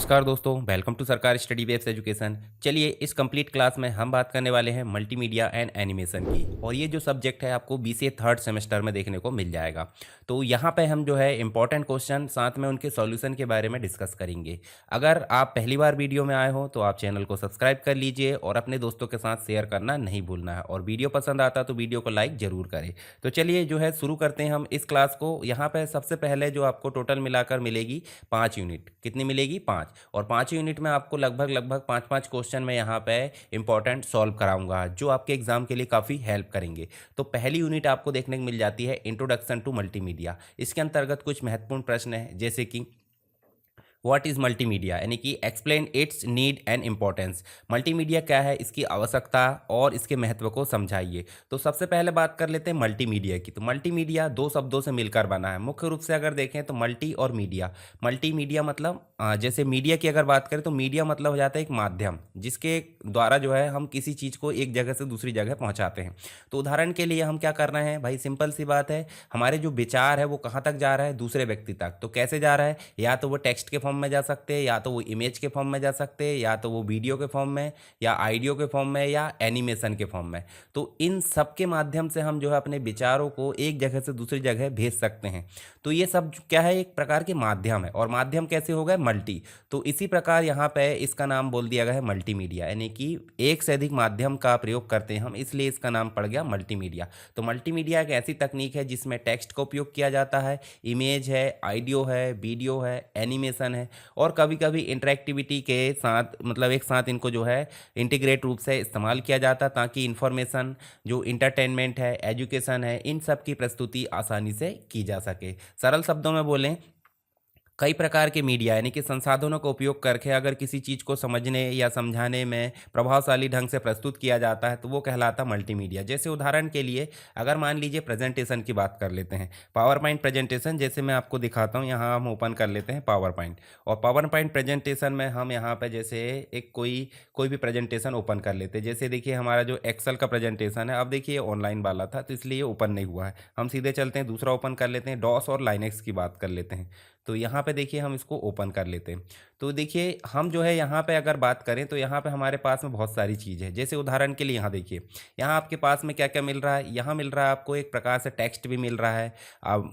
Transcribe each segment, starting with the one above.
नमस्कार दोस्तों, welcome to सरकार स्टडी बेस्ड एजुकेशन। चलिए इस कंप्लीट क्लास में हम बात करने वाले हैं मल्टीमीडिया एंड एनिमेशन की। और ये जो सब्जेक्ट है आपको बीसीए थर्ड सेमेस्टर में देखने को मिल जाएगा। तो यहाँ पे हम जो है इंपॉर्टेंट क्वेश्चन साथ में उनके सॉल्यूशन के बारे में डिस्कस करेंगे। अगर आप पहली बार वीडियो में आए हो तो आप चैनल को सब्सक्राइब कर लीजिए और अपने दोस्तों के साथ शेयर करना नहीं भूलना है। और वीडियो पसंद आता तो वीडियो को लाइक जरूर करें। तो चलिए जो है शुरू करते हैं हम इस क्लास को। यहाँ पे सबसे पहले जो आपको टोटल मिलाकर मिलेगी 5 यूनिट। कितनी मिलेगी? 5। और 5 यूनिट में आपको लगभग लगभग 5-5 क्वेश्चन मैं यहाँ पे इंपॉर्टेंट सॉल्व कराऊंगा जो आपके एग्जाम के लिए काफ़ी हेल्प करेंगे। तो पहली यूनिट आपको देखने को मिल जाती है इंट्रोडक्शन टू मल्टीमीडिया। इसके अंतर्गत कुछ महत्वपूर्ण प्रश्न है जैसे कि व्हाट इज़ मल्टीमीडिया, यानी कि explain it's need and importance. Multimedia क्या है, इसकी आवश्यकता और इसके महत्व को समझाइए। तो सबसे पहले बात कर लेते हैं मल्टीमीडिया की। तो मल्टीमीडिया दो शब्दों से मिलकर बना है। मुख्य रूप से अगर देखें तो मल्टी और मीडिया। मल्टीमीडिया मतलब जैसे मीडिया की अगर बात करें तो मीडिया मतलब हो जाता है एक माध्यम जिसके द्वारा जो है हम किसी चीज़ को एक जगह से दूसरी जगह पहुंचाते हैं। तो उदाहरण के लिए हम क्या कर रहे हैं भाई, सिंपल सी बात है, हमारे जो विचार है वो कहाँ तक जा रहा है? दूसरे व्यक्ति तक। तो कैसे जा रहा है? या तो वो टेक्स्ट के फॉर्म में जा सकते हैं, या तो वो इमेज के फॉर्म में जा सकते हैं, या तो वो वीडियो के फॉर्म में, या ऑडियो के फॉर्म में, या एनिमेशन के फॉर्म में। तो इन सब के माध्यम से हम जो है अपने विचारों को एक जगह से दूसरी जगह भेज सकते हैं। तो ये सब क्या है? एक प्रकार के माध्यम है। और माध्यम कैसे हो गए? मल्टी। तो इसी प्रकार यहाँ पे इसका नाम बोल दिया गया है मल्टीमीडिया, यानी कि एक से अधिक माध्यम का प्रयोग करते हैं हम, इसलिए इसका नाम पड़ गया मल्टीमीडिया। तो मल्टीमीडिया एक ऐसी तकनीक है जिसमें टेक्स्ट का उपयोग किया जाता है, इमेज है, ऑडियो है, वीडियो है, एनिमेशन है, और कभी कभी इंटरेक्टिविटी के साथ मतलब एक साथ इनको जो है इंटीग्रेट रूप से इस्तेमाल किया जाता है ताकि इन्फॉर्मेशन, जो इंटरटेनमेंट है, एजुकेशन है, इन सब की प्रस्तुति आसानी से की जा सके। सरल शब्दों में बोलें, कई प्रकार के मीडिया यानी कि संसाधनों का उपयोग करके अगर किसी चीज़ को समझने या समझाने में प्रभावशाली ढंग से प्रस्तुत किया जाता है तो वो कहलाता मल्टीमीडिया। जैसे उदाहरण के लिए अगर मान लीजिए प्रेजेंटेशन की बात कर लेते हैं, पावर पॉइंट प्रेजेंटेशन। जैसे मैं आपको दिखाता हूँ, यहाँ हम ओपन कर लेते हैं पावर पॉइंट। और पावर पॉइंट प्रेजेंटेशन में हम यहाँ पर जैसे एक कोई भी प्रेजेंटेशन ओपन कर लेते हैं। जैसे देखिए हमारा जो एक्सेल का प्रेजेंटेशन है, अब देखिए ऑनलाइन वाला था तो इसलिए ओपन नहीं हुआ है। हम सीधे चलते हैं, दूसरा ओपन कर लेते हैं, डॉस और लाइनेक्स की बात कर लेते हैं। तो यहाँ पे देखिए हम इसको ओपन कर लेते हैं। तो देखिए हम जो है यहाँ पे अगर बात करें तो यहाँ पे हमारे पास में बहुत सारी चीज़ है। जैसे उदाहरण के लिए यहाँ देखिए, यहाँ आपके पास में क्या क्या मिल रहा है? यहाँ मिल रहा है आपको एक प्रकार से टेक्स्ट भी मिल रहा है,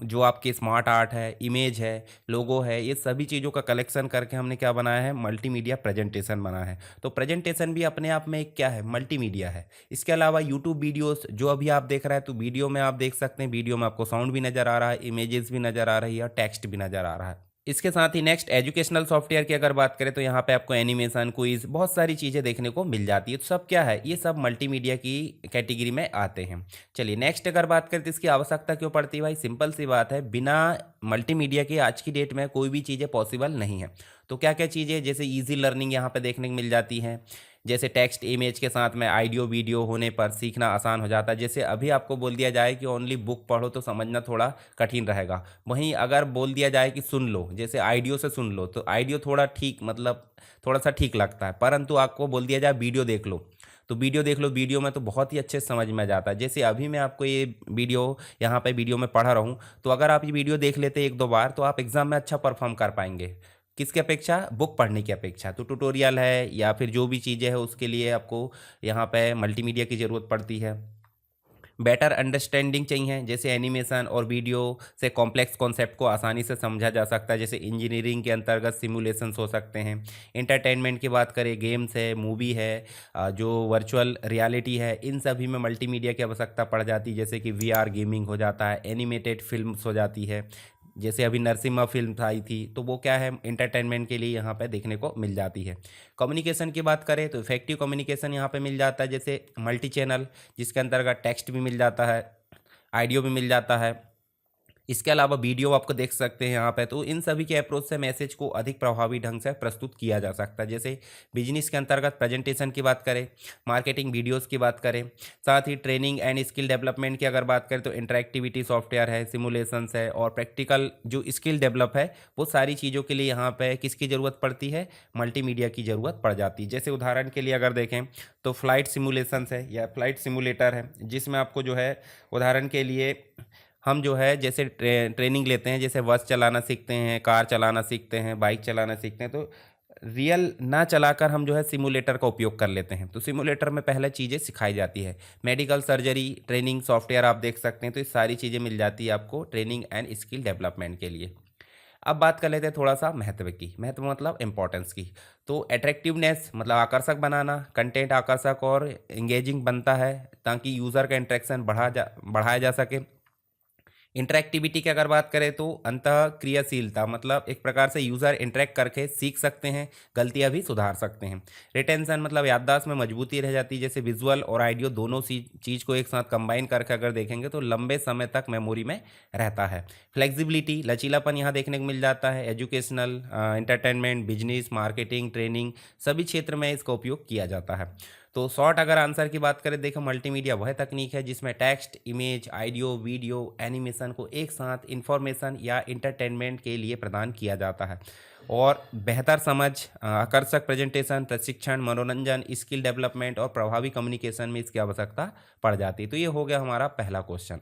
जो आपके स्मार्ट आर्ट है, इमेज है, लोगो है, ये सभी चीज़ों का कलेक्शन करके हमने क्या बनाया है? मल्टीमीडिया प्रेजेंटेशन बना है। तो प्रेजेंटेशन भी अपने आप में एक क्या है? मल्टीमीडिया है। इसके अलावा यूट्यूब वीडियोस जो अभी आप देख रहे हैं, तो वीडियो में आप देख सकते हैं, वीडियो में आपको साउंड भी नज़र आ रहा है, इमेजेस भी नज़र आ रही है और टेक्स्ट भी नज़र आ रहा है। इसके साथ ही नेक्स्ट एजुकेशनल सॉफ्टवेयर की अगर बात करें तो यहाँ पे आपको एनिमेशन, क्विज, बहुत सारी चीज़ें देखने को मिल जाती है। तो सब क्या है? ये सब मल्टीमीडिया की कैटेगरी में आते हैं। चलिए नेक्स्ट अगर बात करें तो इसकी आवश्यकता क्यों पड़ती है भाई? सिंपल सी बात है, बिना मल्टीमीडिया के आज की डेट में कोई भी चीज़ें पॉसिबल नहीं है। तो क्या क्या चीज़ें? जैसे ईजी लर्निंग यहाँ पे देखने को मिल जाती है। जैसे टेक्स्ट इमेज के साथ में ऑडियो वीडियो होने पर सीखना आसान हो जाता है। जैसे अभी आपको बोल दिया जाए कि ओनली बुक पढ़ो तो समझना थोड़ा कठिन रहेगा। वहीं अगर बोल दिया जाए कि सुन लो, जैसे ऑडियो से सुन लो, तो ऑडियो थोड़ा ठीक मतलब थोड़ा सा ठीक लगता है। परंतु आपको बोल दिया जाए वीडियो देख लो, तो वीडियो देख लो, वीडियो में तो बहुत ही अच्छे से समझ में आ जाता है। जैसे अभी मैं आपको ये वीडियो यहाँ पे वीडियो में पढ़ा रहा हूँ, तो अगर आप ये वीडियो देख लेते एक दो बार तो आप एग्जाम में अच्छा परफॉर्म कर पाएंगे। किसके अपेक्षा? बुक पढ़ने की अपेक्षा। तो ट्यूटोरियल है या फिर जो भी चीज़ें है उसके लिए आपको यहाँ पे मल्टीमीडिया की ज़रूरत पड़ती है। बेटर अंडरस्टैंडिंग चाहिए, जैसे एनिमेशन और वीडियो से कॉम्प्लेक्स कॉन्सेप्ट को आसानी से समझा जा सकता है। जैसे इंजीनियरिंग के अंतर्गत सिमुलेशंस हो सकते हैं। एंटरटेनमेंट की बात करें, गेम्स है, मूवी है, जो वर्चुअल रियलिटी है, इन सभी में मल्टीमीडिया की आवश्यकता पड़ जाती है। जैसे कि वीआर गेमिंग हो जाता है, एनिमेटेड फिल्म्स हो जाती है। जैसे अभी नरसिम्हा फिल्म आई थी, तो वो क्या है? एंटरटेनमेंट के लिए यहाँ पे देखने को मिल जाती है। कम्युनिकेशन की बात करें तो इफेक्टिव कम्युनिकेशन यहाँ पे मिल जाता है। जैसे मल्टी चैनल, जिसके अंतर्गत टेक्स्ट भी मिल जाता है, ऑडियो भी मिल जाता है। इसके अलावा वीडियो आपको देख सकते हैं यहाँ पे। तो इन सभी के अप्रोच से मैसेज को अधिक प्रभावी ढंग से प्रस्तुत किया जा सकता है। जैसे बिजनेस के अंतर्गत प्रेजेंटेशन की बात करें, मार्केटिंग वीडियोस की बात करें, साथ ही ट्रेनिंग एंड स्किल डेवलपमेंट की अगर बात करें तो इंटरेक्टिविटी सॉफ्टवेयर है, सिमुलेशंस है, और प्रैक्टिकल जो स्किल डेवलप है, वो सारी चीज़ों के लिए यहाँ पे किसकी ज़रूरत पड़ती है? मल्टीमीडिया की ज़रूरत पड़ जाती है। जैसे उदाहरण के लिए अगर देखें तो फ्लाइट सिमुलेशंस है या फ्लाइट सिमुलेटर है, जिसमें आपको जो है उदाहरण के लिए हम जो है जैसे ट्रेनिंग लेते हैं, जैसे बस चलाना सीखते हैं, कार चलाना सीखते हैं, बाइक चलाना सीखते हैं, तो रियल ना चलाकर हम जो है सिमुलेटर का उपयोग कर लेते हैं। तो सिमुलेटर में पहले चीज़ें सिखाई जाती है। मेडिकल सर्जरी ट्रेनिंग सॉफ्टवेयर आप देख सकते हैं, तो ये सारी चीज़ें मिल जाती है आपको ट्रेनिंग एंड स्किल डेवलपमेंट के लिए। अब बात कर लेते हैं थोड़ा सा महत्व की। महत्व मतलब इम्पोर्टेंस की। तो अट्रैक्टिवनेस मतलब आकर्षक बनाना, कंटेंट आकर्षक और एंगेजिंग बनता है ताकि यूज़र का इंटरेक्शन बढ़ाया जा सके। इंटरैक्टिविटी की अगर बात करें तो अंतः क्रियाशीलता मतलब एक प्रकार से यूज़र इंटरेक्ट करके सीख सकते हैं, गलतियां भी सुधार सकते हैं। रिटेंशन मतलब याददाश्त में मजबूती रह जाती है, जैसे विजुअल और ऑडियो दोनों चीज़ को एक साथ कंबाइन करके अगर देखेंगे तो लंबे समय तक मेमोरी में रहता है। फ्लेक्सिबिलिटी लचीलापन यहाँ देखने को मिल जाता है। Educational, entertainment, business, marketing, training सभी क्षेत्र में इसका उपयोग किया जाता है। तो शॉर्ट अगर आंसर की बात करें, देखो मल्टीमीडिया वह तकनीक है जिसमें text, image, audio, video, animation को एक साथ इंफॉर्मेशन या इंटरटेनमेंट के लिए प्रदान किया जाता है। और बेहतर समझ, आकर्षक प्रेजेंटेशन, प्रशिक्षण, मनोरंजन, स्किल डेवलपमेंट और प्रभावी कम्युनिकेशन में इसकी आवश्यकता पड़ जाती है। तो ये हो गया हमारा पहला क्वेश्चन।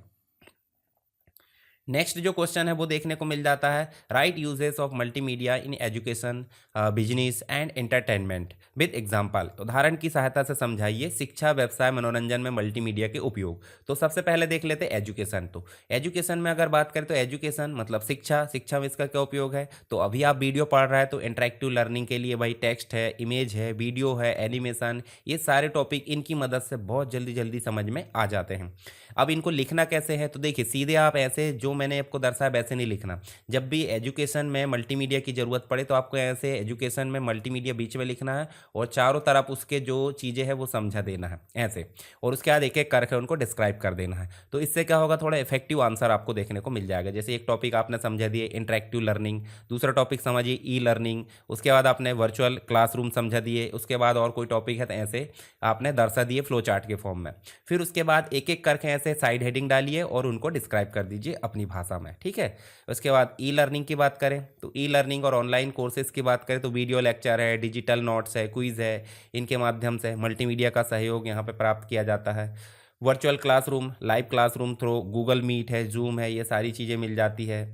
नेक्स्ट जो क्वेश्चन है वो देखने को मिल जाता है, right uses of multimedia in education, business and entertainment with example. उदाहरण की सहायता से समझाइए शिक्षा, व्यवसाय, मनोरंजन में मल्टीमीडिया के उपयोग। तो सबसे पहले देख लेते हैं एजुकेशन। तो एजुकेशन में अगर बात करें तो एजुकेशन मतलब शिक्षा, शिक्षा में इसका क्या उपयोग है। तो अभी आप वीडियो पढ़ रहे हैं तो इंटरेक्टिव लर्निंग के लिए भाई टेक्स्ट है, इमेज है, वीडियो है, एनिमेशन, ये सारे टॉपिक इनकी मदद से बहुत जल्दी जल्दी समझ में आ जाते हैं। अब इनको लिखना कैसे है, तो देखिए सीधे आप ऐसे जो मैंने आपको दर्शाया वैसे नहीं लिखना। जब भी एजुकेशन में मल्टीमीडिया की ज़रूरत पड़े तो आपको ऐसे एजुकेशन में मल्टीमीडिया बीच में लिखना है और चारों तरफ उसके जो चीज़ें हैं वो समझा देना है ऐसे, और उसके बाद एक एक करके उनको डिस्क्राइब कर देना है। तो इससे क्या होगा, थोड़ा इफेक्टिव आंसर आपको देखने को मिल जाएगा। जैसे एक टॉपिक आपने समझा दिए इंटरेक्टिव लर्निंग, दूसरा टॉपिक समझिए ई लर्निंग, उसके बाद आपने वर्चुअल क्लासरूम समझा दिए, उसके बाद और कोई टॉपिक है तो ऐसे आपने दर्शा दिए फ्लो चार्ट के फॉर्म में। फिर उसके बाद एक एक करके ऐसे साइड हेडिंग डालिए और उनको डिस्क्राइब कर दीजिए अपनी भाषा में, ठीक है। उसके बाद ई लर्निंग की बात करें तो ई लर्निंग और ऑनलाइन कोर्सेज की बात करें तो वीडियो लेक्चर है, डिजिटल नोट्स है, क्विज है, इनके माध्यम से मल्टीमीडिया का सहयोग यहाँ पे प्राप्त किया जाता है। Virtual classroom, live classroom through Google Meet है, जूम है, ये सारी चीज़ें मिल जाती है।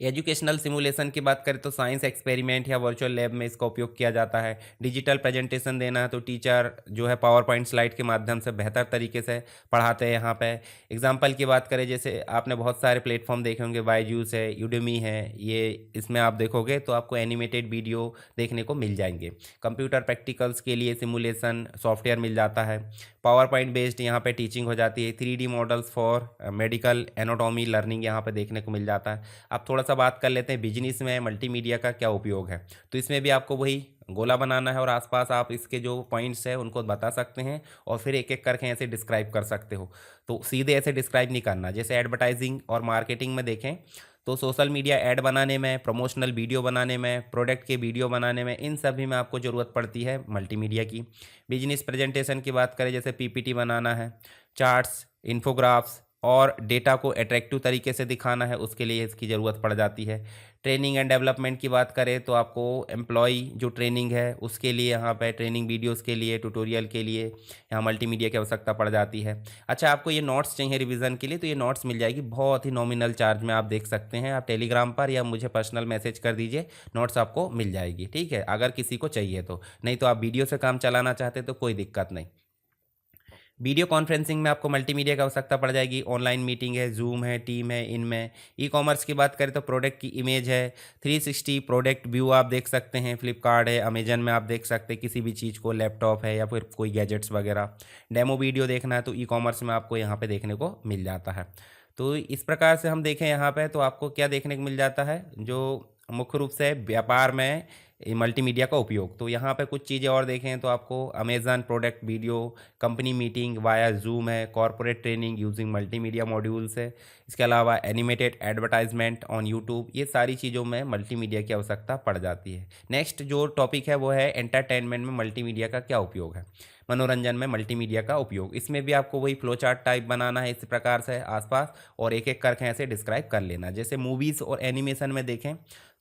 एजुकेशनल सिमुलेशन की बात करें तो साइंस एक्सपेरिमेंट या वर्चुअल लैब में इसका उपयोग किया जाता है। डिजिटल प्रेजेंटेशन देना है तो टीचर जो है पावर पॉइंट स्लाइड के माध्यम से बेहतर तरीके से पढ़ाते हैं यहाँ पे। एग्जाम्पल की बात करें, जैसे आपने बहुत सारे प्लेटफॉर्म देखे होंगे, बायजूस है, यूडेमी है, ये इसमें आप देखोगे तो आपको एनिमेटेड वीडियो देखने को मिल जाएंगे। कंप्यूटर प्रैक्टिकल्स के लिए सिमुलेशन सॉफ्टवेयर मिल जाता है। पावर पॉइंट बेस्ड यहाँ पे टीचिंग हो जाती है। 3D models for medical anatomy learning यहाँ पे देखने को मिल जाता है। अब थोड़ा सा बात कर लेते हैं बिजनेस में मल्टीमीडिया का क्या उपयोग है। तो इसमें भी आपको वही गोला बनाना है और आसपास आप इसके जो पॉइंट्स हैं उनको बता सकते हैं और फिर एक एक करके ऐसे डिस्क्राइब कर सकते हो। तो सीधे ऐसे डिस्क्राइब नहीं करना। जैसे एडवर्टाइजिंग और मार्केटिंग में देखें तो सोशल मीडिया ऐड बनाने में, प्रमोशनल वीडियो बनाने में, प्रोडक्ट के वीडियो बनाने में, इन सभी में आपको ज़रूरत पड़ती है मल्टीमीडिया की। बिजनेस प्रेजेंटेशन की बात करें, जैसे पीपीटी बनाना है, चार्ट्स, इन्फोग्राफ्स और डेटा को अट्रैक्टिव तरीके से दिखाना है, उसके लिए इसकी ज़रूरत पड़ जाती है। ट्रेनिंग एंड डेवलपमेंट की बात करें तो आपको एम्प्लॉय जो ट्रेनिंग है उसके लिए यहाँ पे ट्रेनिंग वीडियोस के लिए, ट्यूटोरियल के लिए यहाँ मल्टीमीडिया की आवश्यकता पड़ जाती है। अच्छा, आपको ये नोट्स चाहिए रिवीजन के लिए तो ये नोट्स मिल जाएगी बहुत ही नॉमिनल चार्ज में, आप देख सकते हैं। आप टेलीग्राम पर या मुझे पर्सनल मैसेज कर दीजिए, नोट्स आपको मिल जाएगी, ठीक है, अगर किसी को चाहिए तो। नहीं तो आप वीडियो से काम चलाना चाहते तो कोई दिक्कत नहीं। वीडियो कॉन्फ्रेंसिंग में आपको मल्टीमीडिया की आवश्यकता पड़ जाएगी। ऑनलाइन मीटिंग है, जूम है, टीम है, इनमें। ई कॉमर्स की बात करें तो प्रोडक्ट की इमेज है, 360 प्रोडक्ट व्यू आप देख सकते हैं। फ्लिपकार्ट है, अमेजन में आप देख सकते हैं किसी भी चीज़ को, लैपटॉप है या फिर कोई गैजेट्स वगैरह। डेमो वीडियो देखना है तो ई कॉमर्स में आपको यहाँ पे देखने को मिल जाता है। तो इस प्रकार से हम देखें यहाँ पे तो आपको क्या देखने को मिल जाता है, जो मुख्य रूप से व्यापार में मल्टीमीडिया का उपयोग। तो यहाँ पे कुछ चीज़ें और देखें तो आपको Amazon product video, company meeting via Zoom है, corporate training using multimedia modules है, इसके अलावा एनिमेटेड एडवर्टाइजमेंट ऑन यूट्यूब, ये सारी चीज़ों में मल्टीमीडिया की आवश्यकता पड़ जाती है। नेक्स्ट जो टॉपिक है वो है एंटरटेनमेंट में मल्टीमीडिया का क्या उपयोग है, मनोरंजन में मल्टीमीडिया का उपयोग। इसमें भी आपको वही फ्लो चार्ट टाइप बनाना है इस प्रकार से आसपास और एक एक करके ऐसे डिस्क्राइब कर लेना। जैसे मूवीज़ और एनिमेशन में देखें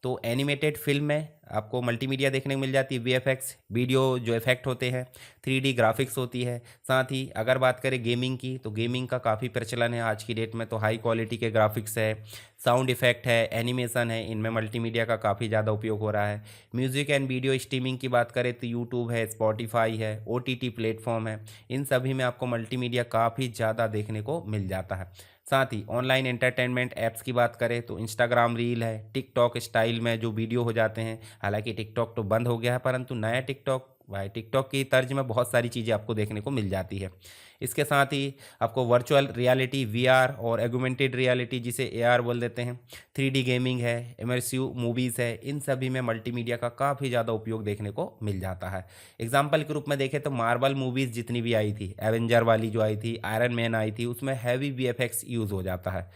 तो एनिमेटेड फिल्म में आपको मल्टीमीडिया देखने को मिल जाती है, वीएफएक्स वीडियो जो इफेक्ट होते हैं, 3D ग्राफिक्स होती है। साथ ही अगर बात करें गेमिंग की, तो गेमिंग का काफ़ी प्रचलन है आज की डेट में, तो हाई क्वालिटी के ग्राफिक्स है, साउंड इफेक्ट है, एनिमेशन है, इनमें मल्टीमीडिया का काफ़ी ज़्यादा उपयोग हो रहा है। म्यूज़िक एंड वीडियो स्ट्रीमिंग की बात करें तो यूट्यूब है, स्पॉटिफाई है, OTT प्लेटफॉर्म है, इन सभी में आपको मल्टीमीडिया काफ़ी ज़्यादा देखने को मिल जाता है। साथ ही ऑनलाइन एंटरटेनमेंट ऐप्स की बात करें तो इंस्टाग्राम रील है, टिकटॉक स्टाइल में जो वीडियो हो जाते हैं, हालांकि टिकटॉक तो बंद हो गया है, परंतु नया टिकटॉक भाई टिकटॉक की तर्ज में बहुत सारी चीज़ें आपको देखने को मिल जाती है। इसके साथ ही आपको वर्चुअल रियलिटी VR और एगुमेंटेड रियलिटी जिसे AR बोल देते हैं, 3D गेमिंग है, इमर्सिव मूवीज़ है, इन सभी में मल्टीमीडिया का काफ़ी ज़्यादा उपयोग देखने को मिल जाता है। एग्जाम्पल के रूप में देखें तो मार्वल मूवीज़ जितनी भी आई थी, एवेंजर वाली जो आई थी, आयरन मैन आई थी, उसमें हैवी VFX यूज़ हो जाता है।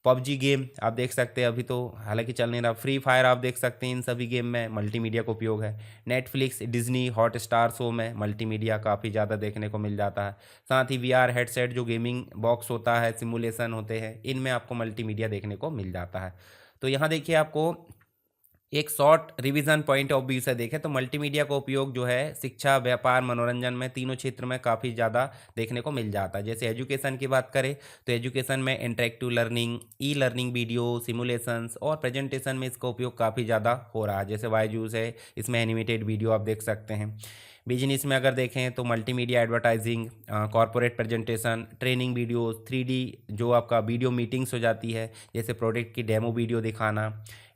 पबजी गेम आप देख सकते हैं, अभी तो हालांकि चल नहीं रहा, फ्री फायर आप देख सकते हैं, इन सभी गेम में मल्टीमीडिया का उपयोग है। नेटफ्लिक्स, डिज्नी, हॉटस्टार शो में मल्टीमीडिया काफ़ी ज़्यादा देखने को मिल जाता है। साथ ही VR हेडसेट जो गेमिंग बॉक्स होता है, सिमुलेशन होते हैं, इनमें आपको मल्टीमीडिया देखने को मिल जाता है। तो यहाँ देखिए आपको एक short revision point of view से देखें तो मल्टीमीडिया का उपयोग जो है शिक्षा, व्यापार, मनोरंजन में तीनों क्षेत्र में काफ़ी ज़्यादा देखने को मिल जाता है। जैसे एजुकेशन की बात करें तो एजुकेशन में interactive learning, e learning video, simulations और प्रेजेंटेशन में इसका उपयोग काफ़ी ज़्यादा हो रहा है। जैसे बायजूस है, इसमें एनिमेटेड वीडियो आप देख सकते हैं। बिजनेस में अगर देखें तो multimedia advertising, corporate presentation, training videos, 3D जो आपका वीडियो मीटिंग्स हो जाती है, जैसे प्रोडक्ट की डेमो वीडियो दिखाना।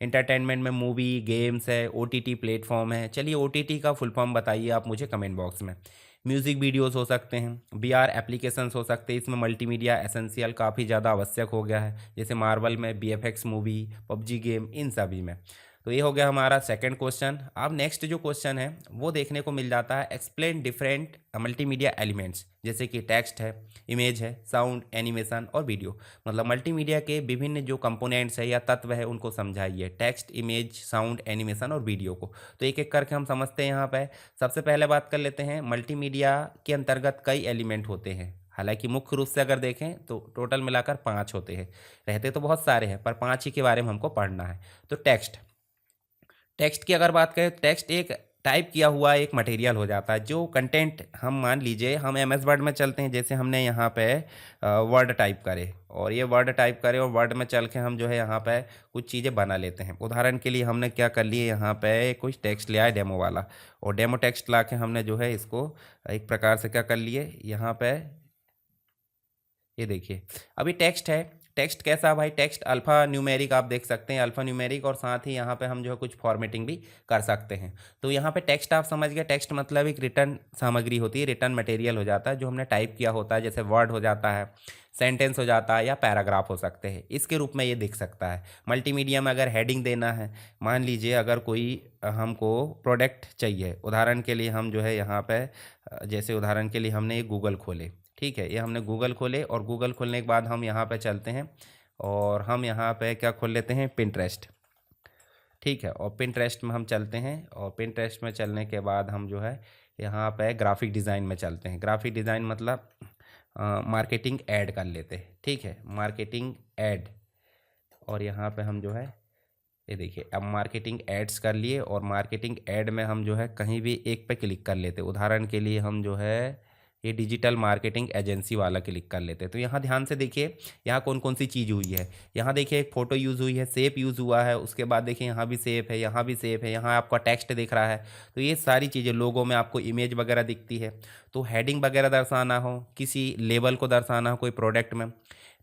एंटरटेनमेंट में मूवी, गेम्स है, OTT प्लेटफॉर्म है। चलिए OTT का फुल फॉर्म बताइए आप मुझे कमेंट बॉक्स में। म्यूज़िक वीडियोस हो सकते हैं, VR एप्लीकेशंस हो सकते हैं, इसमें मल्टीमीडिया एसेंशियल काफ़ी ज़्यादा आवश्यक हो गया है, जैसे मार्वल में VFX मूवी, PUBG गेम, इन सभी में। तो ये हो गया हमारा सेकंड क्वेश्चन। अब नेक्स्ट जो क्वेश्चन है वो देखने को मिल जाता है, एक्सप्लेन डिफरेंट मल्टीमीडिया एलिमेंट्स, जैसे कि टेक्स्ट है, इमेज है, साउंड, एनिमेशन और वीडियो। मतलब मल्टीमीडिया के विभिन्न जो कंपोनेंट्स है या तत्व है उनको समझाइए, टेक्स्ट, इमेज, साउंड, एनिमेशन और वीडियो को। तो एक एक करके हम समझते हैं यहाँ पे। सबसे पहले बात कर लेते हैं, मल्टीमीडिया के अंतर्गत कई एलिमेंट होते हैं। हालांकि मुख्य रूप से अगर देखें तो टोटल मिलाकर 5 होते हैं, रहते तो बहुत सारे हैं पर 5 ही के बारे में हमको पढ़ना है। तो टेक्स्ट, टेक्स्ट की अगर बात करें, टेक्स्ट एक टाइप किया हुआ एक मटेरियल हो जाता है। जो कंटेंट हम मान लीजिए हम MS वर्ड में चलते हैं, जैसे हमने यहाँ पे वर्ड टाइप करे और ये वर्ड टाइप करे और वर्ड में चल के हम जो है यहाँ पे कुछ चीज़ें बना लेते हैं। उदाहरण के लिए हमने क्या कर लिए, यहाँ पे कुछ टेक्स्ट लिया है डेमो वाला, और डेमो टेक्स्ट ला के हमने जो है इसको एक प्रकार से क्या कर लिए, यहाँ पे ये देखिए अभी टेक्स्ट है। टेक्स्ट कैसा भाई, टेक्स्ट अल्फ़ा न्यूमेरिक आप देख सकते हैं, अल्फ़ा न्यूमेरिक, और साथ ही यहाँ पे हम जो है कुछ फॉर्मेटिंग भी कर सकते हैं। तो यहाँ पे टेक्स्ट आप समझ गए, टेक्स्ट मतलब एक रिटर्न सामग्री होती है, रिटर्न मटेरियल हो जाता है जो हमने टाइप किया होता है, जैसे वर्ड हो जाता है, सेंटेंस हो जाता है या पैराग्राफ हो सकते हैं, इसके रूप में ये दिख सकता है। मल्टीमीडिया में अगर हेडिंग देना है, मान लीजिए अगर कोई हमको प्रोडक्ट चाहिए, उदाहरण के लिए हम जो है यहाँ पे जैसे उदाहरण के लिए हमने एक गूगल खोले, ठीक है, ये हमने गूगल खोले और गूगल खोलने के बाद हम यहाँ पे चलते हैं और हम यहाँ पे क्या खोल लेते हैं, पिंटरेस्ट, ठीक है, और पिंटरेस्ट में हम चलते हैं और पिंटरेस्ट में चलने के बाद हम जो है यहाँ पे ग्राफिक डिज़ाइन में चलते हैं। ग्राफिक डिज़ाइन मतलब मार्केटिंग ऐड कर लेते हैं, ठीक है, मार्केटिंग ऐड, और यहाँ पे हम जो है ये देखिए अब मार्केटिंग एड्स कर लिए और मार्केटिंग ऐड में हम जो है कहीं भी एक पे क्लिक कर लेते हैं। उदाहरण के लिए हम जो है ये डिजिटल मार्केटिंग एजेंसी वाला क्लिक कर लेते हैं। तो यहाँ ध्यान से देखिए यहाँ कौन कौन सी चीज़ हुई है। यहाँ देखिए एक फ़ोटो यूज़ हुई है, सेप यूज़ हुआ है, उसके बाद देखिए यहाँ भी सेप है, यहाँ भी सेप है, यहाँ आपका टेक्स्ट दिख रहा है। तो ये सारी चीज़ें, लोगों में आपको इमेज वगैरह दिखती है। तो हेडिंग वगैरह दर्शाना हो, किसी लेवल को दर्शाना हो कोई प्रोडक्ट में,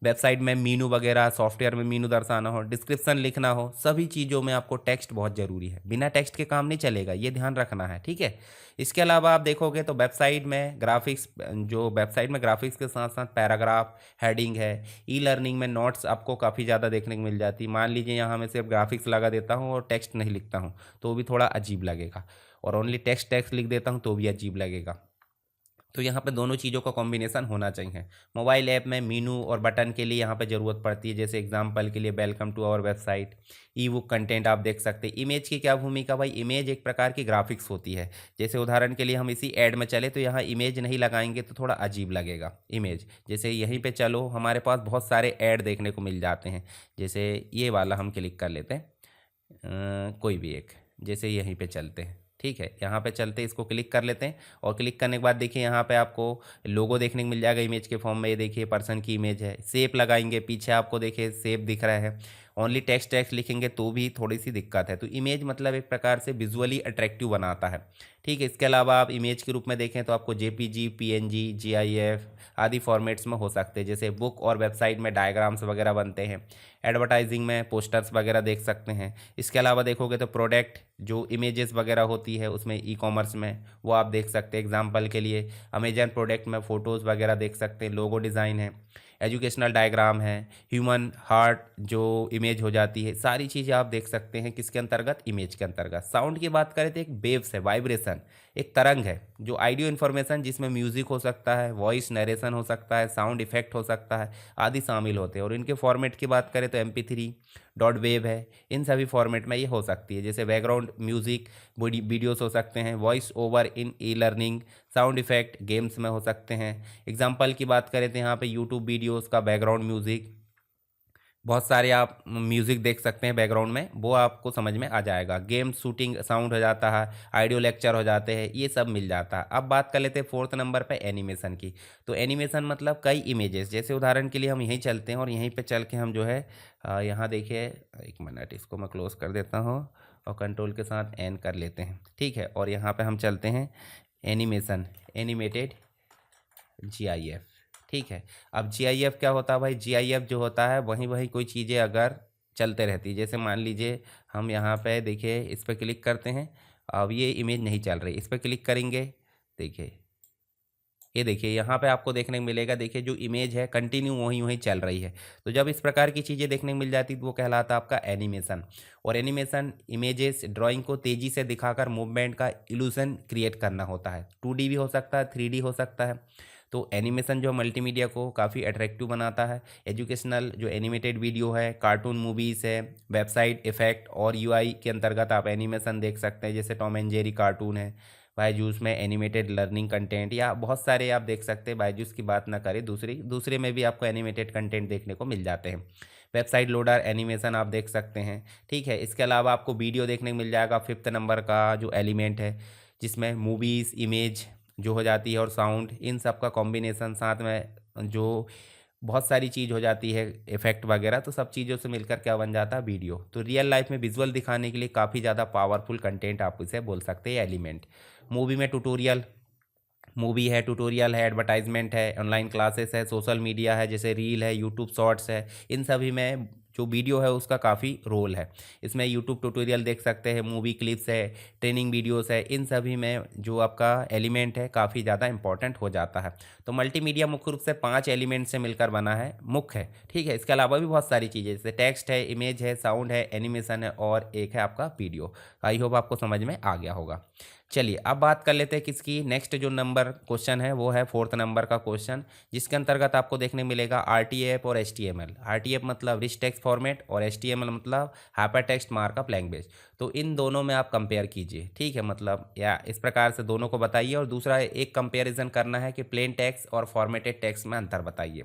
वेबसाइट में मीनू वगैरह, सॉफ्टवेयर में मीनू दर्शाना हो, डिस्क्रिप्शन लिखना हो, सभी चीज़ों में आपको टेक्स्ट बहुत ज़रूरी है। बिना टेक्स्ट के काम नहीं चलेगा, ये ध्यान रखना है, ठीक है। इसके अलावा आप देखोगे तो वेबसाइट में ग्राफिक्स, जो वेबसाइट में ग्राफिक्स के साथ साथ पैराग्राफ, हेडिंग है, ई लर्निंग में नोट्स आपको काफ़ी ज़्यादा देखने को मिल जाती है। मान लीजिए यहाँ मैं सिर्फ ग्राफिक्स लगा देता हूँ और टेक्स्ट नहीं लिखता हूँ तो वो भी थोड़ा अजीब लगेगा, और ओनली टेक्स्ट टेक्स्ट लिख देता हूँ तो भी अजीब लगेगा। तो यहाँ पे दोनों चीज़ों का कॉम्बिनेशन होना चाहिए। मोबाइल ऐप में मीनू और बटन के लिए यहाँ पे ज़रूरत पड़ती है, जैसे एग्जांपल के लिए welcome to our website, e book content आप देख सकते हैं। इमेज की क्या भूमिका भाई, इमेज एक प्रकार की ग्राफिक्स होती है। जैसे उदाहरण के लिए हम इसी ऐड में चले तो यहाँ इमेज नहीं लगाएंगे तो थोड़ा अजीब लगेगा इमेज। जैसे यहीं पर चलो, हमारे पास बहुत सारे ऐड देखने को मिल जाते हैं, जैसे ये वाला हम क्लिक कर लेते हैं, कोई भी एक, जैसे यहीं पे चलते हैं, ठीक है, यहाँ पे चलते हैं, इसको क्लिक कर लेते हैं। और क्लिक करने के बाद देखिए यहाँ पे आपको लोगो देखने को मिल जाएगा इमेज के फॉर्म में। ये देखिए पर्सन की इमेज है। शेप लगाएंगे, पीछे आपको देखिए शेप दिख रहा है। ओनली टेक्स्ट टेक्स्ट लिखेंगे तो भी थोड़ी सी दिक्कत है। तो इमेज मतलब एक प्रकार से विजुअली अट्रैक्टिव बनाता है, ठीक है। इसके अलावा आप इमेज के रूप में देखें तो आपको जेपीजी, पीएनजी, जीआईएफ आदि फॉर्मेट्स में हो सकते हैं। जैसे बुक और वेबसाइट में डायग्राम्स वगैरह बनते हैं, एडवर्टाइजिंग में पोस्टर्स वगैरह देख सकते हैं। इसके अलावा देखोगे तो प्रोडक्ट जो इमेजेस वगैरह होती है उसमें ई कॉमर्स में वो आप देख सकते हैं। एग्जांपल के लिए अमेजन प्रोडक्ट में फ़ोटोज़ वगैरह देख सकते हैं, लोगो डिज़ाइन है, एजुकेशनल डायग्राम है, ह्यूमन हार्ट जो इमेज हो जाती है, सारी चीज़ें आप देख सकते हैं किसके अंतर्गत, इमेज के अंतर्गत। साउंड की बात करें तो एक वेव्स है, वाइब्रेशन, एक तरंग है जो ऑडियो इन्फॉर्मेशन जिसमें म्यूजिक हो सकता है, वॉइस नरेशन हो सकता है, साउंड इफेक्ट हो सकता है आदि शामिल होते हैं। और इनके फॉर्मेट की बात करें तो MP3 डॉट वेव है, इन सभी फॉर्मेट में ये हो सकती है। जैसे बैकग्राउंड म्यूजिक वीडियोस हो सकते हैं, voice over in e learning, sound effect games में हो सकते हैं। एग्जांपल की बात करें तो यहाँ पे यूट्यूब वीडियोस का बैकग्राउंड म्यूजिक, बहुत सारे आप म्यूज़िक देख सकते हैं बैकग्राउंड में, वो आपको समझ में आ जाएगा। गेम शूटिंग साउंड हो जाता है, ऑडियो लेक्चर हो जाते हैं, ये सब मिल जाता है। अब बात कर लेते हैं 4th नंबर पे एनिमेशन की। तो एनिमेशन मतलब कई इमेजेस, जैसे उदाहरण के लिए हम यहीं चलते हैं और यहीं पे चल के हम जो है यहाँ देखिए, एक मिनट इसको मैं क्लोज कर देता हूँ और कंट्रोल के साथ एन कर लेते हैं, ठीक है। और यहाँ पर हम चलते हैं एनिमेशन, एनिमेटेड GIF, ठीक है। अब GIF क्या होता है भाई, GIF जो होता है वहीं वहीं कोई चीज़ें अगर चलते रहती है, जैसे मान लीजिए हम यहाँ पे देखिए इस पर क्लिक करते हैं, अब ये इमेज नहीं चल रही, इस पर क्लिक करेंगे, देखिए ये देखिए यहाँ पे आपको देखने को मिलेगा, देखिए जो इमेज है कंटिन्यू वहीं वहीं चल रही है। तो जब इस प्रकार की चीज़ें देखने को मिल जाती तो वो कहलाता है आपका एनिमेशन। और एनिमेशन इमेजेस ड्राइंग को तेज़ी से दिखाकर मूवमेंट का इल्यूजन क्रिएट करना होता है। 2D भी हो सकता है, 3D हो सकता है। तो एनिमेशन जो मल्टीमीडिया को काफ़ी अट्रैक्टिव बनाता है। एजुकेशनल जो एनिमेटेड वीडियो है, कार्टून मूवीज़ है, वेबसाइट इफेक्ट और UI के अंतर्गत आप एनिमेशन देख सकते हैं। जैसे टॉम एंड जेरी कार्टून है, बायजूस में एनिमेटेड लर्निंग कंटेंट, या बहुत सारे आप देख सकते हैं। बायजूस की बात ना करें, दूसरे में भी आपको एनिमेटेड कंटेंट देखने को मिल जाते हैं। वेबसाइट लोडर एनिमेशन आप देख सकते हैं, ठीक है। इसके अलावा आपको वीडियो देखने को मिल जाएगा 5th नंबर का जो एलिमेंट है, जिसमें मूवीज़, इमेज जो हो जाती है और साउंड, इन सब का कॉम्बिनेशन, साथ में जो बहुत सारी चीज़ हो जाती है इफेक्ट वगैरह, तो सब चीज़ों से मिलकर क्या बन जाता है, वीडियो। तो रियल लाइफ में विजुअल दिखाने के लिए काफ़ी ज़्यादा पावरफुल कंटेंट आप इसे बोल सकते हैं एलिमेंट। मूवी में ट्यूटोरियल, मूवी है, ट्यूटोरियल है, एडवर्टाइजमेंट है, ऑनलाइन क्लासेस है, सोशल मीडिया है जैसे रील है, यूट्यूब शॉर्ट्स है, इन सभी में जो वीडियो है उसका काफ़ी रोल है। इसमें यूट्यूब ट्यूटोरियल देख सकते हैं, मूवी क्लिप्स है, ट्रेनिंग वीडियोस है, इन सभी में जो आपका एलिमेंट है काफ़ी ज़्यादा इंपॉर्टेंट हो जाता है। तो मल्टीमीडिया मुख्य रूप से 5 एलिमेंट से मिलकर बना है, मुख्य है, ठीक है। इसके अलावा भी बहुत सारी चीज़ें जैसे टेक्स्ट है, इमेज है, साउंड है, एनिमेशन है और एक है आपका वीडियो। आई होप आपको समझ में आ गया होगा। चलिए अब बात कर लेते हैं किसकी, नेक्स्ट जो नंबर क्वेश्चन है वो है 4th नंबर का क्वेश्चन, जिसके अंतर्गत आपको देखने मिलेगा RTF और HTML। RTF मतलब रिच टेक्स्ट फॉर्मेट और HTML मतलब हाइपर टेक्स्ट मार्कअप लैंग्वेज। तो इन दोनों में आप कंपेयर कीजिए, ठीक है, मतलब या इस प्रकार से दोनों को बताइए। और दूसरा एक कंपेरिजन करना है कि प्लेन टेक्स्ट और फॉर्मेटेड टेक्स्ट में अंतर बताइए।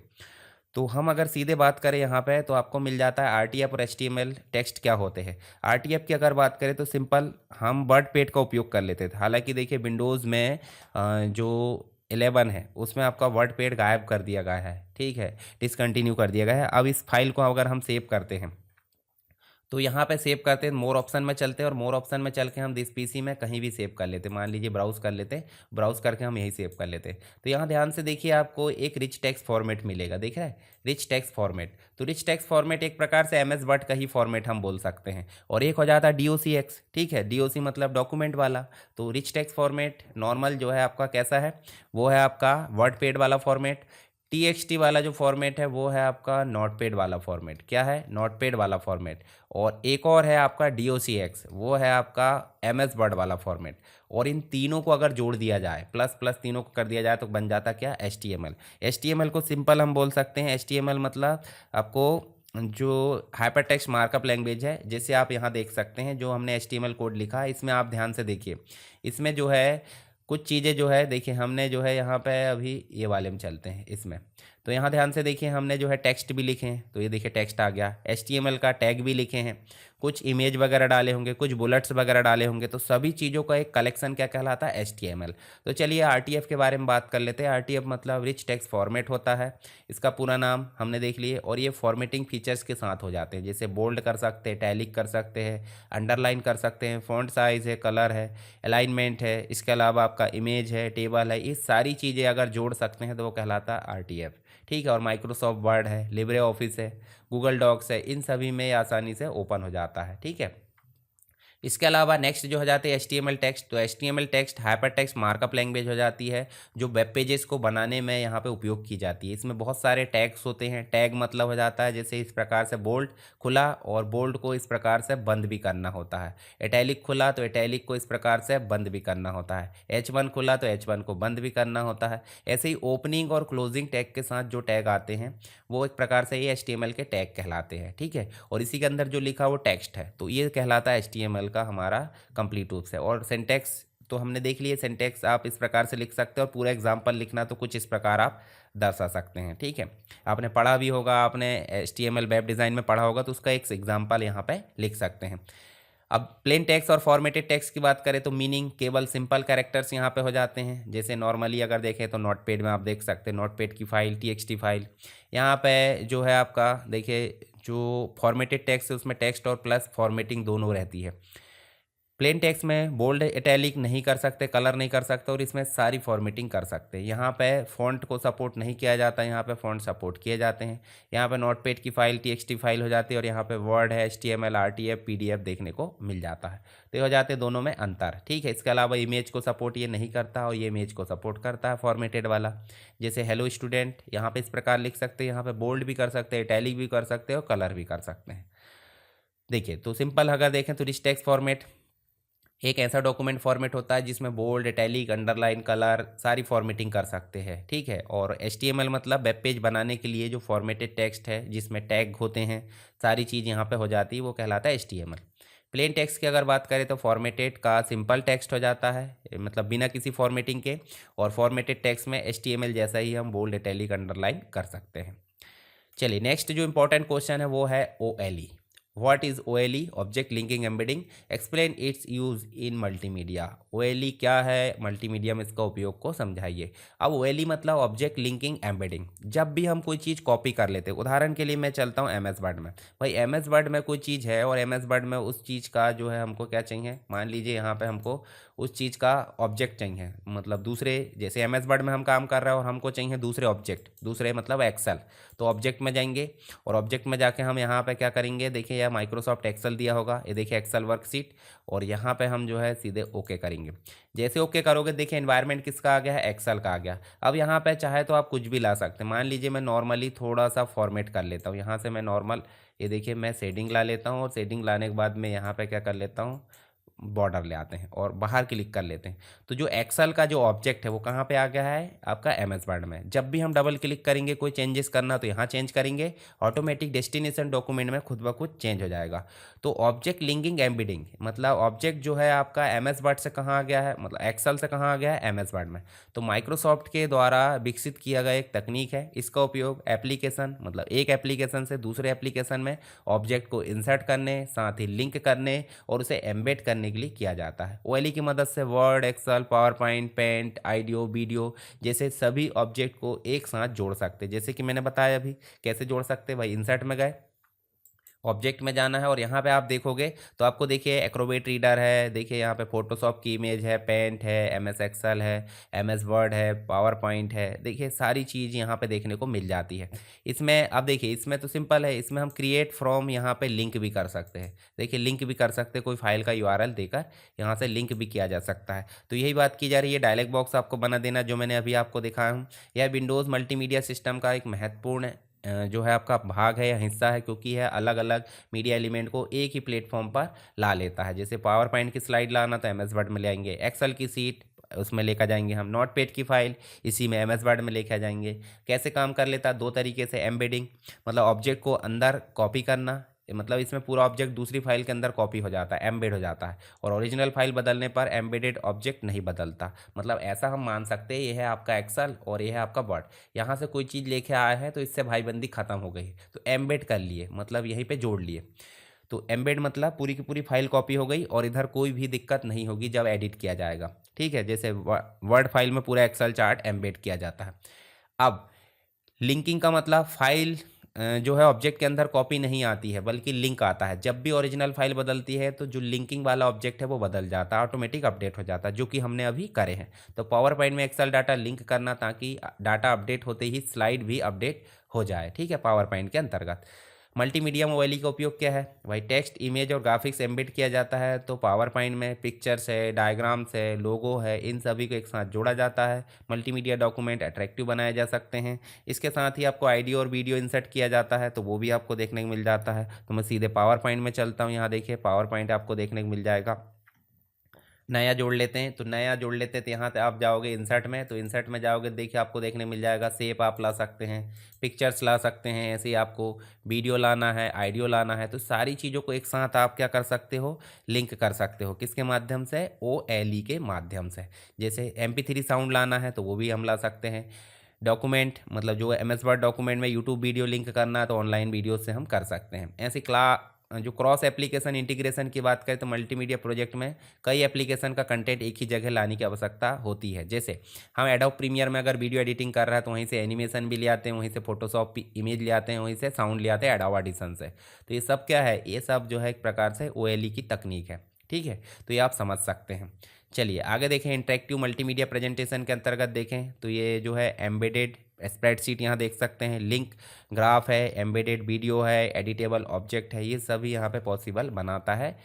तो हम अगर सीधे बात करें यहाँ पे तो आपको मिल जाता है RTF और HTML टेक्स्ट क्या होते हैं। RTF की अगर बात करें तो सिंपल हम वर्ड पेड का उपयोग कर लेते थे। हालांकि देखिए विंडोज़ में जो 11 है उसमें आपका वर्ड पेड गायब कर दिया गया है, ठीक है, डिसकंटिन्यू कर दिया गया है। अब इस फाइल को अगर हम सेव करते हैं तो यहाँ पे सेव करते हैं, मोर ऑप्शन में चलते हैं और मोर ऑप्शन में चल के हम दिस PC में कहीं भी सेव कर लेते हैं। मान लीजिए ब्राउज कर लेते हैं, ब्राउज करके हम यही सेव कर लेते हैं। तो यहाँ ध्यान से देखिए, आपको एक रिच टेक्स्ट फॉर्मेट मिलेगा, देख रहे हैं, रिच टेक्स्ट फॉर्मेट। तो रिच टेक्स्ट फॉर्मेट एक प्रकार से MS वर्ड का ही फॉर्मेट हम बोल सकते हैं। और एक हो जाता है DOCX, ठीक है, DOC मतलब डॉक्यूमेंट वाला। तो रिच टेक्स्ट फॉर्मेट नॉर्मल जो है आपका कैसा है, वो है आपका वर्ड पेड वाला फॉर्मेट। TXT वाला जो फॉर्मेट है वो है आपका नोट पैड वाला फॉर्मेट। क्या है, नोट पैड वाला फॉर्मेट। और एक और है आपका DOCX, वो है आपका MS वर्ड वाला फॉर्मेट। और इन तीनों को अगर जोड़ दिया जाए, प्लस प्लस तीनों को कर दिया जाए तो बन जाता क्या, HTML। HTML को सिंपल हम बोल सकते हैं, HTML मतलब आपको जो हाइपर टेक्स्ट मार्कअप लैंग्वेज है, जैसे आप यहाँ देख सकते हैं जो हमने HTML कोड लिखा है, इसमें आप ध्यान से देखिए, इसमें जो है कुछ चीज़ें जो है, देखिए हमने जो है यहाँ पे अभी ये वाले में चलते हैं इसमें। तो यहाँ ध्यान से देखिए, हमने जो है टेक्स्ट भी लिखे हैं, तो ये देखिए टेक्स्ट आ गया। HTML का टैग भी लिखे हैं कुछ इमेज वगैरह डाले होंगे, कुछ बुलेट्स वगैरह डाले होंगे, तो सभी चीज़ों का एक कलेक्शन क्या कहलाता है, HTML। तो चलिए RTF के बारे में बात कर लेते हैं। RTF मतलब रिच टेक्स्ट फॉर्मेट होता है, इसका पूरा नाम हमने देख लिए। और ये फॉर्मेटिंग फीचर्स के साथ हो जाते हैं, जैसे बोल्ड कर सकते हैं, टैलिक कर सकते हैं, अंडरलाइन कर सकते हैं, फॉन्ट साइज़ है, कलर है, अलाइनमेंट है, इसके अलावा आपका इमेज है, टेबल है, ये सारी चीज़ें अगर जोड़ सकते हैं तो वो कहलाता है RTF। ठीक है। और माइक्रोसॉफ्ट वर्ड है, लिब्रे ऑफिस है, गूगल डॉक्स है, इन सभी में आसानी से ओपन हो जाता है। ठीक है। इसके अलावा नेक्स्ट जो हो जाते हैं HTML टेक्स्ट। तो HTML text hyper text markup language हो जाती है, जो वेब पेजेस को बनाने में यहाँ पे उपयोग की जाती है। इसमें बहुत सारे टैग्स होते हैं। टैग मतलब हो जाता है जैसे इस प्रकार से बोल्ड खुला, और बोल्ड को इस प्रकार से बंद भी करना होता है। इटैलिक खुला तो इटैलिक को इस प्रकार से बंद भी करना होता है। H1 खुला तो H1 को बंद भी करना होता है। ऐसे ही ओपनिंग और क्लोजिंग टैग के साथ जो टैग आते हैं वो एक प्रकार से ये HTML के टैग कहलाते हैं। ठीक है। और इसी के अंदर जो लिखा वो टेक्स्ट है, तो ये कहलाता है HTML का हमारा कंप्लीट रूप से। और सिंटैक्स तो हमने देख लिए, सिंटैक्स आप इस प्रकार से लिख सकते हो, और पूरा एग्जाम्पल लिखना तो कुछ इस प्रकार आप दर्शा सकते हैं। ठीक है। आपने पढ़ा भी होगा, आपने HTML वेब डिज़ाइन में पढ़ा होगा, तो उसका एक एग्जाम्पल यहाँ पे लिख सकते हैं। अब प्लेन टेक्स्ट और फॉर्मेटेड टेक्स्ट की बात करें तो मीनिंग केवल सिंपल कैरेक्टर्स यहाँ पे हो जाते हैं। जैसे नॉर्मली अगर देखें तो नोटपैड में आप देख सकते हैं, नोटपैड की फाइल TXT फाइल, यहाँ पे जो है आपका देखिए जो फॉर्मेटेड टेक्स्ट है उसमें टेक्स्ट और प्लस फॉर्मेटिंग दोनों रहती है। प्लेन टेक्स्ट में बोल्ड इटैलिक नहीं कर सकते, कलर नहीं कर सकते, और इसमें सारी फॉर्मेटिंग कर सकते हैं। यहाँ पे फ़ॉन्ट को सपोर्ट नहीं किया जाता, यहाँ पे फ़ॉन्ट सपोर्ट किए जाते हैं। यहाँ पे नोटपैड की फाइल TXT फाइल हो जाती है, और यहाँ पे वर्ड है, HTML RTF PDF देखने को मिल जाता है। तो ये हो जाते हैं दोनों में अंतर। ठीक है। इसके अलावा इमेज को सपोर्ट ये नहीं करता, और ये इमेज को सपोर्ट करता है फॉर्मेटेड वाला। जैसे हेलो स्टूडेंट, यहाँ पे इस प्रकार लिख सकते हैं, यहाँ पे बोल्ड भी कर सकते हैं, इटैलिक भी कर सकते हैं, और कलर भी कर सकते हैं। देखिए तो सिंपल अगर देखें तो रिच टेक्स्ट फॉर्मेट एक ऐसा डॉक्यूमेंट फॉर्मेट होता है जिसमें बोल्ड इटैलिक अंडरलाइन कलर सारी फॉर्मेटिंग कर सकते हैं। ठीक है। और HTML मतलब वेब पेज बनाने के लिए जो फॉर्मेटेड टेक्स्ट है जिसमें टैग होते हैं, सारी चीज़ यहाँ पे हो जाती है, वो कहलाता है HTML। प्लेन टेक्स्ट की अगर बात करें तो फॉर्मेटेड का सिंपल टेक्स्ट हो जाता है, मतलब बिना किसी फॉर्मेटिंग के। और फॉर्मेटेड टेक्स्ट में HTML जैसा ही हम बोल्ड इटैलिक अंडरलाइन कर सकते हैं। चलिए नेक्स्ट जो इंपॉर्टेंट क्वेश्चन है वो है OLE। What is OLE? Object linking embedding. Explain it's use in multimedia. OLE क्या है, मल्टीमीडिया में इसका उपयोग को समझाइए। अब OLE मतलब ऑब्जेक्ट लिंकिंग एम्बेडिंग। जब भी हम कोई चीज़ कॉपी कर लेते हैं, उदाहरण के लिए मैं चलता हूँ MS वर्ड में। भाई MS वर्ड में कोई चीज़ है, और MS वर्ड में उस चीज़ का जो है हमको क्या चाहिए, मान लीजिए यहाँ पे हमको उस चीज़ का ऑब्जेक्ट चाहिए, मतलब दूसरे, जैसे MS वर्ड में हम काम कर रहे हैं और हमको चाहिए दूसरे ऑब्जेक्ट, दूसरे मतलब एक्सेल। तो ऑब्जेक्ट में जाएंगे, और ऑब्जेक्ट में जाके हम यहाँ पे क्या करेंगे, देखिए यह माइक्रोसॉफ्ट एक्सेल दिया होगा, ये देखिए एक्सेल वर्कशीट, और यहाँ पे हम जो है सीधे ओके करेंगे। जैसे ओके करोगे देखिए एनवायरनमेंट किसका आ गया है, एक्सेल का आ गया। अब यहाँ पे चाहे तो आप कुछ भी ला सकते हैं। मान लीजिए मैं नॉर्मली थोड़ा सा फॉर्मेट कर लेता हूँ, यहाँ से मैं नॉर्मल, ये देखिए मैं शेडिंग ला लेता हूँ, और शेडिंग लाने के बाद मैं यहाँ पे क्या कर लेता हूँ, बॉर्डर ले आते हैं और बाहर क्लिक कर लेते हैं। तो जो एक्सेल का जो ऑब्जेक्ट है वो कहाँ पे आ गया है, आपका MS वर्ड में। जब भी हम डबल क्लिक करेंगे कोई चेंजेस करना तो यहाँ चेंज करेंगे, ऑटोमेटिक डेस्टिनेशन डॉक्यूमेंट में खुद ब खुद चेंज हो जाएगा। तो ऑब्जेक्ट लिंकिंग एम्बेडिंग मतलब ऑब्जेक्ट जो है आपका MS वर्ड से कहाँ आ गया है, मतलब एक्सेल से कहाँ आ गया है, MS वर्ड में। तो माइक्रोसॉफ्ट के द्वारा विकसित किया गया एक तकनीक है, इसका उपयोग एप्लीकेशन मतलब एक एप्लीकेशन से दूसरे एप्लीकेशन में ऑब्जेक्ट को इंसर्ट करने, साथ ही लिंक करने और उसे एम्बेड करने के लिए किया जाता है। OLE की मदद से Word, Excel, PowerPoint, paint, audio, video जैसे सभी ऑब्जेक्ट को एक साथ जोड़ सकते हैं। जैसे कि मैंने बताया अभी कैसे जोड़ सकते हैं, भाई इंसर्ट में गए, ऑब्जेक्ट में जाना है, और यहाँ पे आप देखोगे तो आपको देखिए एक्रोबेट रीडर है, देखिए यहाँ पे फोटोशॉप की इमेज है, पेंट है, MS एक्सेल है, MS वर्ड है, पावर पॉइंट है, देखिए सारी चीज़ यहाँ पे देखने को मिल जाती है। इसमें अब देखिए इसमें तो सिंपल है, इसमें हम क्रिएट फ्रॉम यहाँ पे लिंक भी कर सकते हैं। देखिए लिंक भी कर सकते हैं, कोई फाइल का URL देकर यहाँ से लिंक भी किया जा सकता है। तो यही बात की जा रही है, डायलॉग बॉक्स आपको बना देना जो मैंने अभी आपको दिखाया हूँ। यह विंडोज़ मल्टीमीडिया सिस्टम का एक महत्वपूर्ण जो है आपका भाग है या हिस्सा है, क्योंकि यह अलग अलग मीडिया एलिमेंट को एक ही प्लेटफॉर्म पर ला लेता है। जैसे पावर पॉइंट की स्लाइड लाना तो MS वर्ड में ले आएंगे, एक्सेल की सीट उसमें लेकर जाएंगे हम, नोटपैड की फाइल इसी में MS वर्ड में लेकर जाएंगे। कैसे काम कर लेता है, दो तरीके से, एम्बेडिंग मतलब ऑब्जेक्ट को अंदर कॉपी करना, मतलब इसमें पूरा ऑब्जेक्ट दूसरी फाइल के अंदर कॉपी हो जाता है, एम्बेड हो जाता है, और ओरिजिनल फाइल बदलने पर एम्बेडेड ऑब्जेक्ट नहीं बदलता। मतलब ऐसा हम मान सकते हैं ये है आपका एक्सेल और ये है आपका वर्ड। यहाँ से कोई चीज़ लेके आया है तो इससे भाईबंदी खत्म हो गई, तो एम्बेड कर लिए मतलब यहीं पे जोड़ लिए। तो एम्बेड मतलब पूरी की पूरी फाइल कॉपी हो गई और इधर कोई भी दिक्कत नहीं होगी जब एडिट किया जाएगा। ठीक है, जैसे वर्ड फाइल में पूरा एक्सेल चार्ट एम्बेड किया जाता है। अब लिंकिंग का मतलब फाइल जो है ऑब्जेक्ट के अंदर कॉपी नहीं आती है बल्कि लिंक आता है। जब भी ओरिजिनल फाइल बदलती है तो जो लिंकिंग वाला ऑब्जेक्ट है वो बदल जाता है, ऑटोमेटिक अपडेट हो जाता है, जो कि हमने अभी करे हैं। तो पावर पॉइंट में एक्सेल डाटा लिंक करना ताकि डाटा अपडेट होते ही स्लाइड भी अपडेट हो जाए। ठीक है, पावर पॉइंट के अंतर्गत मल्टीमीडिया मोबाइल का उपयोग क्या है भाई? टेक्स्ट, इमेज और ग्राफिक्स एम्बेड किया जाता है। तो पावर पॉइंट में पिक्चर्स है, डायग्राम्स है, लोगो है, इन सभी को एक साथ जोड़ा जाता है। मल्टीमीडिया डॉक्यूमेंट अट्रैक्टिव बनाए जा सकते हैं। इसके साथ ही आपको आइडियो और वीडियो इंसर्ट किया जाता है, तो वो भी आपको देखने को मिल जाता है। तो मैं सीधे पावर पॉइंट में चलता हूँ। यहाँ देखिए पावर पॉइंट आपको देखने को मिल जाएगा। नया जोड़ लेते हैं, तो नया जोड़ लेते हैं, तो यहाँ से आप जाओगे इंसर्ट में, तो इंसर्ट में जाओगे देखिए आपको देखने मिल जाएगा शेप आप ला सकते हैं, पिक्चर्स ला सकते हैं, ऐसे ही आपको वीडियो लाना है, आइडियो लाना है, तो सारी चीज़ों को एक साथ आप क्या कर सकते हो, लिंक कर सकते हो। किसके माध्यम से? OLE के माध्यम से। जैसे MP3 साउंड लाना है तो वो भी हम ला सकते हैं। डॉक्यूमेंट मतलब जो MS वर्ड डॉक्यूमेंट में यूट्यूब वीडियो लिंक करना है तो ऑनलाइन वीडियो से हम कर सकते हैं। ऐसे जो क्रॉस एप्लीकेशन इंटीग्रेशन की बात करें तो मल्टीमीडिया प्रोजेक्ट में कई एप्लीकेशन का कंटेंट एक ही जगह लाने की आवश्यकता होती है। जैसे हम एडोब प्रीमियर में अगर वीडियो एडिटिंग कर रहा है तो वहीं से एनिमेशन भी ले आते हैं, वहीं से फोटोशॉप इमेज ले आते हैं, वहीं से साउंड ले आते हैं एडोब ऑडिशन से। तो ये सब क्या है? ये सब जो है एक प्रकार से OLE की तकनीक है। ठीक है, तो ये आप समझ सकते हैं। चलिए आगे देखें। इंटरेक्टिव मल्टीमीडिया प्रेजेंटेशन के अंतर्गत देखें तो ये जो है एम्बेडेड स्प्रेडशीट यहाँ देख सकते हैं, लिंक ग्राफ है, एम्बेडेड वीडियो है, एडिटेबल ऑब्जेक्ट है, ये सभी यहाँ पे पॉसिबल बनाता है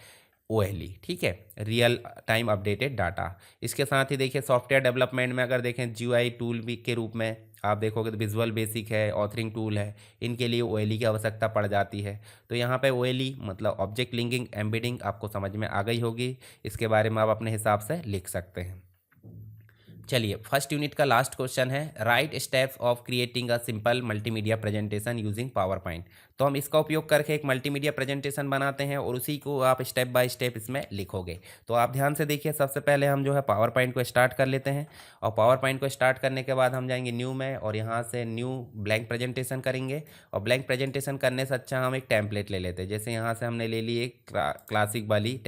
OLE। ठीक है, रियल टाइम अपडेटेड डाटा। इसके साथ ही देखिए सॉफ्टवेयर डेवलपमेंट में अगर देखें GUI टूल भी के रूप में आप देखोगे तो विजुअल बेसिक है, ऑथरिंग टूल है, इनके लिए OLE की आवश्यकता पड़ जाती है। तो यहाँ पे OLE मतलब ऑब्जेक्ट लिंकिंग एम्बेडिंग आपको समझ में आ गई होगी। इसके बारे में आप अपने हिसाब से लिख सकते हैं। चलिए फर्स्ट यूनिट का लास्ट क्वेश्चन है, right steps of creating a simple multimedia presentation using power point. तो हम इसका उपयोग करके एक मल्टीमीडिया प्रेजेंटेशन बनाते हैं और उसी को आप स्टेप बाय स्टेप इसमें लिखोगे। तो आप ध्यान से देखिए, सबसे पहले हम जो है पावर पॉइंट को स्टार्ट कर लेते हैं और पावर पॉइंट को स्टार्ट करने के बाद हम जाएंगे न्यू में और यहाँ से न्यू ब्लैंक प्रेजेंटेशन करेंगे। और ब्लैंक प्रेजेंटेशन करने से अच्छा हम एक टेम्पलेट ले लेते हैं। जैसे यहाँ से हमने ले ली एक क्लासिक वाली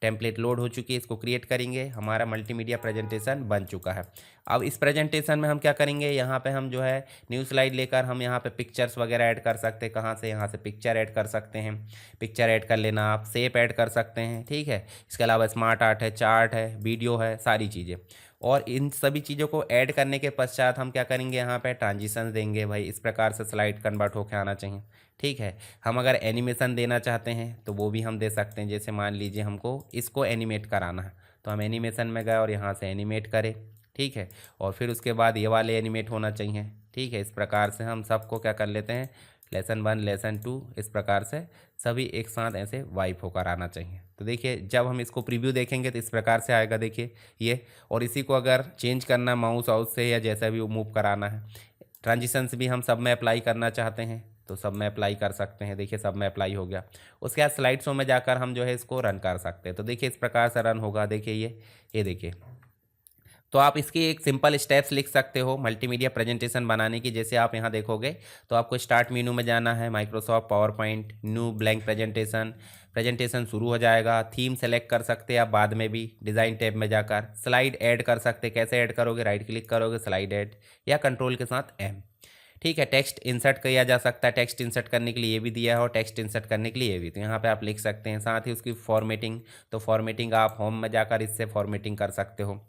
टेम्पलेट लोड हो चुकी है, इसको क्रिएट करेंगे। हमारा मल्टीमीडिया प्रेजेंटेशन बन चुका है। अब इस प्रेजेंटेशन में हम क्या करेंगे, यहाँ पे हम जो है न्यू स्लाइड लेकर हम यहाँ पे पिक्चर्स वगैरह ऐड कर सकते हैं। कहाँ से? यहाँ से पिक्चर ऐड कर सकते हैं, पिक्चर ऐड कर लेना, आप शेप ऐड कर सकते हैं। ठीक है, इसके अलावा स्मार्ट आर्ट है, चार्ट है, वीडियो है, सारी चीज़ें। और इन सभी चीज़ों को ऐड करने के पश्चात हम क्या करेंगे, यहाँ पे ट्रांजिशन देंगे। भाई इस प्रकार से स्लाइड कन्वर्ट होकर आना चाहिए। ठीक है, हम अगर एनिमेशन देना चाहते हैं तो वो भी हम दे सकते हैं। जैसे मान लीजिए हमको इसको एनिमेट कराना है तो हम एनिमेशन में गए और यहाँ से एनिमेट करें। ठीक है, और फिर उसके बाद ये वाले एनिमेट होना चाहिए। ठीक है, इस प्रकार से हम सबको क्या कर लेते हैं, लेसन 1 लेसन 2 इस प्रकार से सभी एक साथ ऐसे वाइप होकर आना चाहिए। तो देखिए जब हम इसको प्रीव्यू देखेंगे तो इस प्रकार से आएगा, देखिए ये। और इसी को अगर चेंज करना माउस आउस से या जैसा भी वो मूव कराना है, ट्रांजिशंस भी हम सब में अप्लाई करना चाहते हैं तो सब में अप्लाई कर सकते हैं। देखिए सब में अप्लाई हो गया। उसके बाद स्लाइड शो में जाकर हम जो है इसको रन कर सकते हैं। तो देखिए इस प्रकार से रन होगा। देखिए ये देखिए। तो आप इसकी एक सिंपल स्टेप्स लिख सकते हो मल्टीमीडिया प्रेजेंटेशन बनाने की। जैसे आप यहाँ देखोगे तो आपको स्टार्ट मेनू में जाना है, Microsoft power point, new blank presentation शुरू हो जाएगा। थीम सेलेक्ट कर सकते हैं आप बाद में भी डिज़ाइन टैब में जाकर। स्लाइड ऐड कर सकते हैं, कैसे ऐड करोगे, राइट क्लिक करोगे स्लाइड ऐड या कंट्रोल के साथ M। ठीक है, टेक्स्ट इंसर्ट किया जा सकता है। टेक्स्ट इंसर्ट करने के लिए ये भी दिया है और टेक्स्ट इंसर्ट करने के लिए ये भी, तो यहाँ पे आप लिख सकते हैं। साथ ही उसकी फॉर्मेटिंग, तो फॉर्मेटिंग आप होम में जाकर इससे फॉर्मेटिंग कर सकते हो।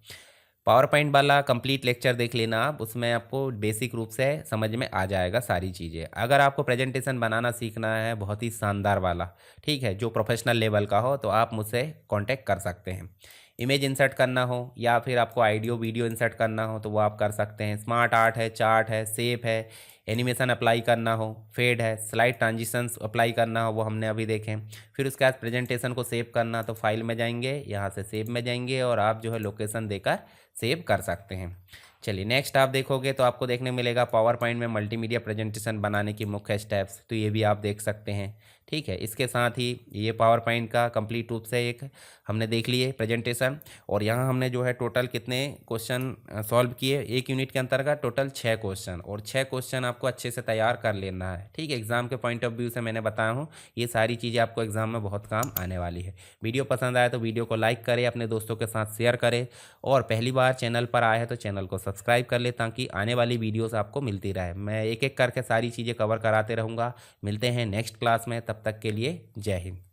पावर पॉइंट वाला कंप्लीट लेक्चर देख लेना आप, उसमें आपको बेसिक रूप से समझ में आ जाएगा सारी चीज़ें। अगर आपको प्रेजेंटेशन बनाना सीखना है बहुत ही शानदार वाला, ठीक है, जो प्रोफेशनल लेवल का हो, तो आप मुझसे कांटेक्ट कर सकते हैं। इमेज इंसर्ट करना हो या फिर आपको आइडियो वीडियो इंसर्ट करना हो तो वो आप कर सकते हैं। स्मार्ट आर्ट है, चार्ट है, शेप है, एनिमेशन अप्लाई करना हो, फेड है, स्लाइड ट्रांजिशंस अप्लाई करना हो, वो हमने अभी देखे। फिर उसके बाद प्रेजेंटेशन को सेव करना, तो फाइल में जाएंगे, यहाँ से सेव में जाएंगे और आप जो है लोकेशन देकर सेव कर सकते हैं। चलिए नेक्स्ट आप देखोगे तो आपको देखने मिलेगा पावर पॉइंट में मल्टीमीडिया प्रेजेंटेशन बनाने की मुख्य स्टेप्स, तो ये भी आप देख सकते हैं। ठीक है, इसके साथ ही ये पावर पॉइंट का कंप्लीट रूप से एक हमने देख लिए प्रेजेंटेशन। और यहाँ हमने जो है टोटल कितने क्वेश्चन सॉल्व किए, एक यूनिट के अंतर्गत टोटल 6 क्वेश्चन, और 6 क्वेश्चन आपको अच्छे से तैयार कर लेना है। ठीक है, एग्जाम के पॉइंट ऑफ व्यू से मैंने बताया हूँ, ये सारी चीज़ें आपको एग्जाम में बहुत काम आने वाली है। वीडियो पसंद आए तो वीडियो को लाइक करें, अपने दोस्तों के साथ शेयर करें, और पहली बार चैनल पर आए हैं तो चैनल को सब्सक्राइब कर ले ताकि आने वाली वीडियोस आपको मिलती रहे। मैं एक एक करके सारी चीज़ें कवर कराते रहूँगा। मिलते हैं नेक्स्ट क्लास में, तब तक के लिए जय हिंद।